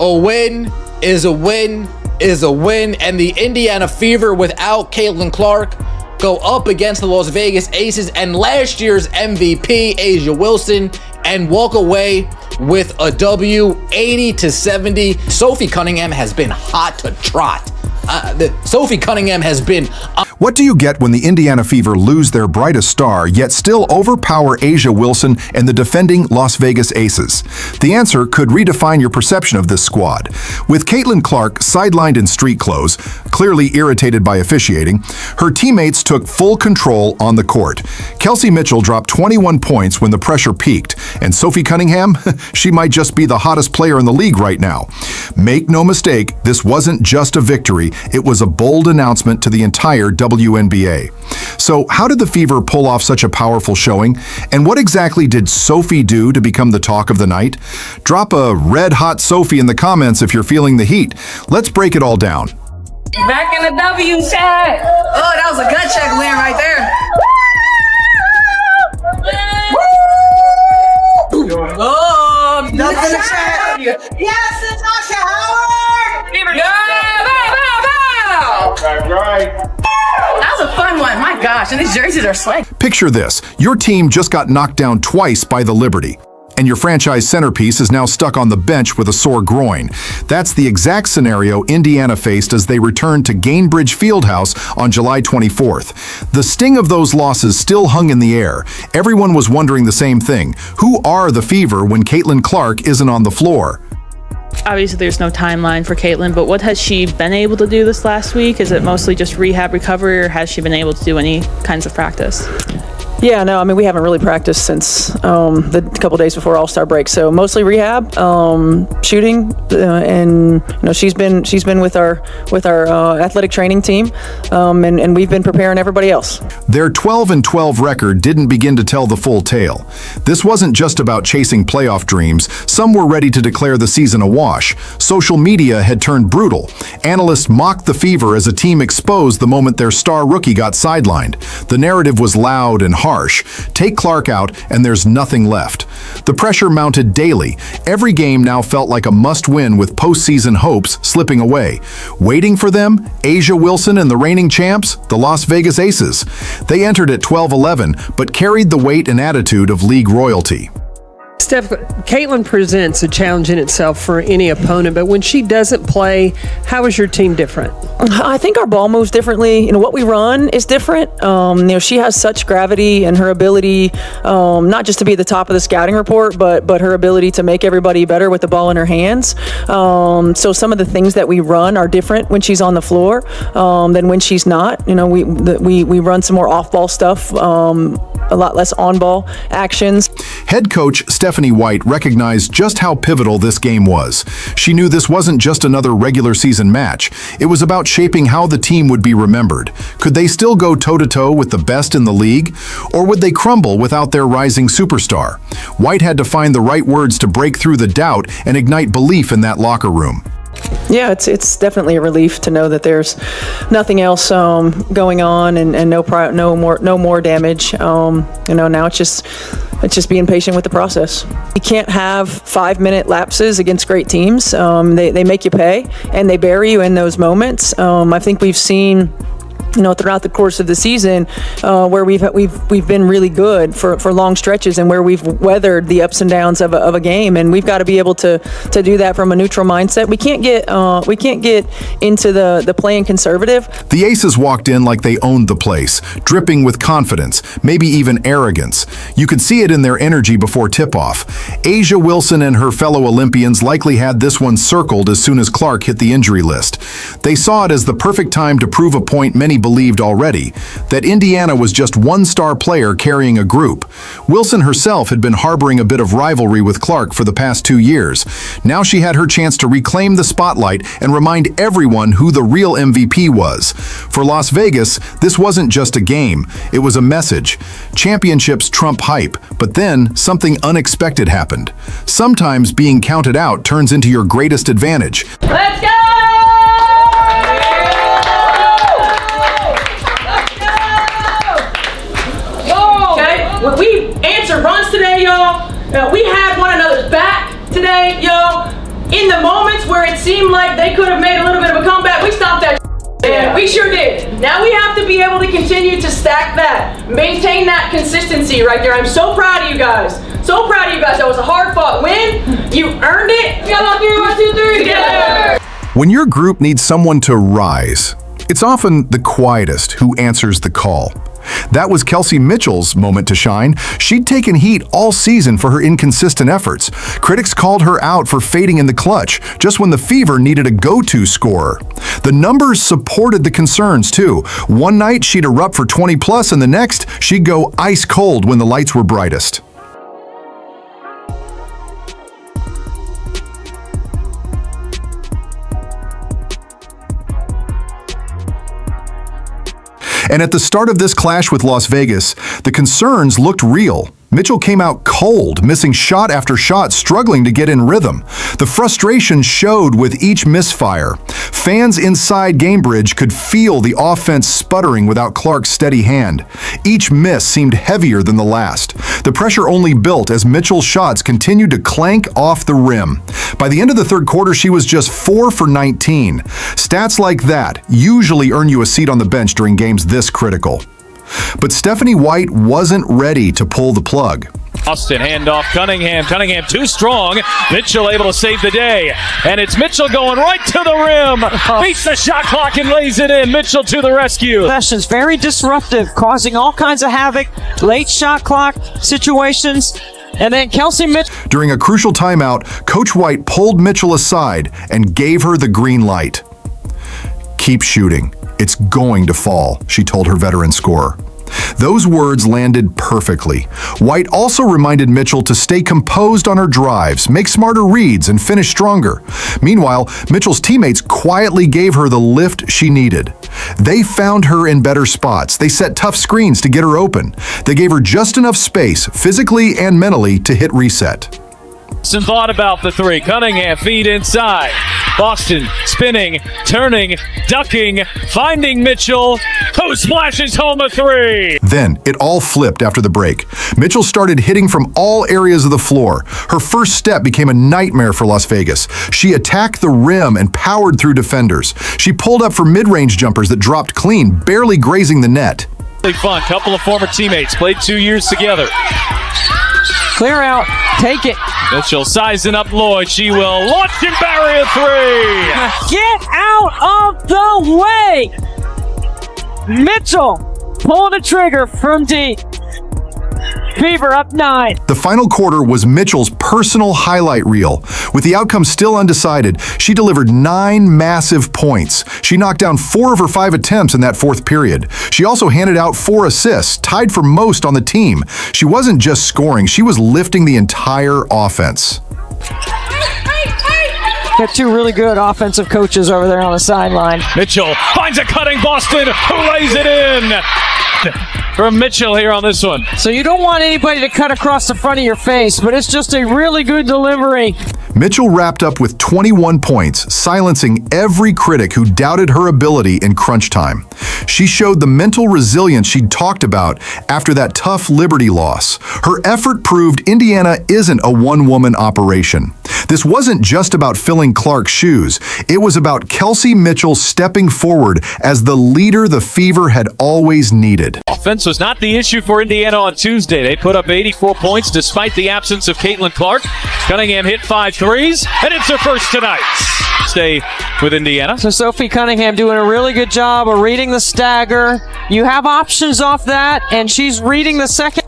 A win is a win is a win, and the Indiana Fever without Caitlin Clark go up against the Las Vegas Aces and last year's MVP, A'ja Wilson, and walk away with a W, 80-70. Sophie Cunningham has been hot to trot. Sophie Cunningham has been... What do you get when the Indiana Fever lose their brightest star, yet still overpower A'ja Wilson and the defending Las Vegas Aces? The answer could redefine your perception of this squad. With Caitlin Clark sidelined in street clothes, clearly irritated by officiating, her teammates took full control on the court. Kelsey Mitchell dropped 21 points when the pressure peaked, and Sophie Cunningham, she might just be the hottest player in the league right now. Make no mistake, this wasn't just a victory, it was a bold announcement to the entire WNBA. So how did the Fever pull off such a powerful showing? And what exactly did Sophie do to become the talk of the night? Drop a red-hot Sophie in the comments if you're feeling the heat. Let's break it all down. Back in the W chat. Oh, that was a gut check win right there. Oh, nothing in the chat. Yes, Natasha Howard! Right. That was a fun one. My gosh, and these jerseys are slick. Picture this. Your team just got knocked down twice by the Liberty, and your franchise centerpiece is now stuck on the bench with a sore groin. That's the exact scenario Indiana faced as they returned to Gainbridge Fieldhouse on July 24th. The sting of those losses still hung in the air. Everyone was wondering the same thing. Who are the Fever when Caitlin Clark isn't on the floor? Obviously, there's no timeline for Caitlin, but what has she been able to do this last week? Is it mostly just rehab recovery, or has she been able to do any kinds of practice? Yeah, no, I mean, we haven't really practiced since the couple days before All-Star break. So mostly rehab, shooting, and she's been with our athletic training team, and we've been preparing everybody else. Their 12-12 record didn't begin to tell the full tale. This wasn't just about chasing playoff dreams. Some were ready to declare the season a wash. Social media had turned brutal. Analysts mocked the Fever as a team exposed the moment their star rookie got sidelined. The narrative was loud and harsh. Take Clark out and there's nothing left. The pressure mounted daily. Every game now felt like a must-win with postseason hopes slipping away. Waiting for them, A'ja Wilson and the reigning champs, the Las Vegas Aces. They entered at 12-11, but carried the weight and attitude of league royalty. Steph, Caitlin presents a challenge in itself for any opponent, but when she doesn't play, how is your team different? I think our ball moves differently. What we run is different. She has such gravity, and her ability, not just to be at the top of the scouting report, but her ability to make everybody better with the ball in her hands. So some of the things that we run are different when she's on the floor than when she's not. We run some more off-ball stuff, a lot less on-ball actions. Head coach Stephanie White recognized just how pivotal this game was. She knew this wasn't just another regular season match. It was about shaping how the team would be remembered. Could they still go toe-to-toe with the best in the league? Or would they crumble without their rising superstar? White had to find the right words to break through the doubt and ignite belief in that locker room. Yeah, it's definitely a relief to know that there's nothing else going on and no more damage. Now it's just being patient with the process. You can't have 5-minute lapses against great teams. They make you pay, and they bury you in those moments. I think we've seen throughout the course of the season, where we've been really good for long stretches, and where we've weathered the ups and downs of a game, and we've got to be able to do that from a neutral mindset. We can't get into the playing conservative. The Aces walked in like they owned the place, dripping with confidence, maybe even arrogance. You could see it in their energy before tip-off. A'ja Wilson and her fellow Olympians likely had this one circled as soon as Clark hit the injury list. They saw it as the perfect time to prove a point many believed already, that Indiana was just one star player carrying a group. Wilson herself had been harboring a bit of rivalry with Clark for the past 2 years. Now she had her chance to reclaim the spotlight and remind everyone who the real MVP was. For Las Vegas, this wasn't just a game, it was a message. Championships trump hype, but then something unexpected happened. Sometimes being counted out turns into your greatest advantage. Let's go! We answered runs today, y'all. We had one another's back today, y'all. in the moments where it seemed like they could have made a little bit of a comeback, we stopped that. Yeah, we sure did. Now we have to be able to continue to stack that, maintain that consistency right there. I'm so proud of you guys. So proud of you guys. That was a hard-fought win. You earned it. Y'all on 3, 1, 2, 3 together. When your group needs someone to rise, it's often the quietest who answers the call. That was Kelsey Mitchell's moment to shine. She'd taken heat all season for her inconsistent efforts. Critics called her out for fading in the clutch, just when the Fever needed a go-to scorer. The numbers supported the concerns, too. One night, she'd erupt for 20+, and the next, she'd go ice cold when the lights were brightest. And at the start of this clash with Las Vegas, the concerns looked real. Mitchell came out cold, missing shot after shot, struggling to get in rhythm. The frustration showed with each misfire. Fans inside Gamebridge could feel the offense sputtering without Clark's steady hand. Each miss seemed heavier than the last. The pressure only built as Mitchell's shots continued to clank off the rim. By the end of the third quarter, she was just 4 for 19. Stats like that usually earn you a seat on the bench during games this critical. But Stephanie White wasn't ready to pull the plug. Austin, handoff, Cunningham. Cunningham too strong. Mitchell able to save the day. And it's Mitchell going right to the rim. Beats the shot clock and lays it in. Mitchell to the rescue. Possessions very disruptive, causing all kinds of havoc. Late shot clock situations. And then Kelsey Mitchell. During a crucial timeout, Coach White pulled Mitchell aside and gave her the green light. Keep shooting. It's going to fall, she told her veteran scorer. Those words landed perfectly. White also reminded Mitchell to stay composed on her drives, make smarter reads, and finish stronger. Meanwhile, Mitchell's teammates quietly gave her the lift she needed. They found her in better spots. They set tough screens to get her open. They gave her just enough space, physically and mentally, to hit reset. Some thought about the three. Cunningham feed inside. Boston spinning, turning, ducking, finding Mitchell, who splashes home a three. Then it all flipped after the break. Mitchell started hitting from all areas of the floor. Her first step became a nightmare for Las Vegas. She attacked the rim and powered through defenders. She pulled up for mid-range jumpers that dropped clean, barely grazing the net. Really fun. Couple of former teammates played 2 years together. Clear out. Take it. Mitchell sizing up Lloyd. She will launch and bury a three. Get out of the way. Mitchell pulling the trigger from deep. Fever up 9. The final quarter was Mitchell's personal highlight reel. With the outcome still undecided, she delivered 9 massive points. She knocked down 4 of her 5 attempts in that fourth period. She also handed out 4 assists, tied for most on the team. She wasn't just scoring, she was lifting the entire offense. Got 2 really good offensive coaches over there on the sideline. Mitchell finds a cutting Boston, who lays it in. From Mitchell here on this one. So you don't want anybody to cut across the front of your face, but it's just a really good delivery. Mitchell wrapped up with 21 points, silencing every critic who doubted her ability in crunch time. She showed the mental resilience she'd talked about after that tough Liberty loss. Her effort proved Indiana isn't a one-woman operation. This wasn't just about filling Clark's shoes. It was about Kelsey Mitchell stepping forward as the leader the Fever had always needed. Offense was not the issue for Indiana on Tuesday. They put up 84 points despite the absence of Caitlin Clark. Cunningham hit 5 threes, and it's her first tonight. Stay with Indiana. So Sophie Cunningham doing a really good job of reading the stagger. You have options off that, and she's reading the second.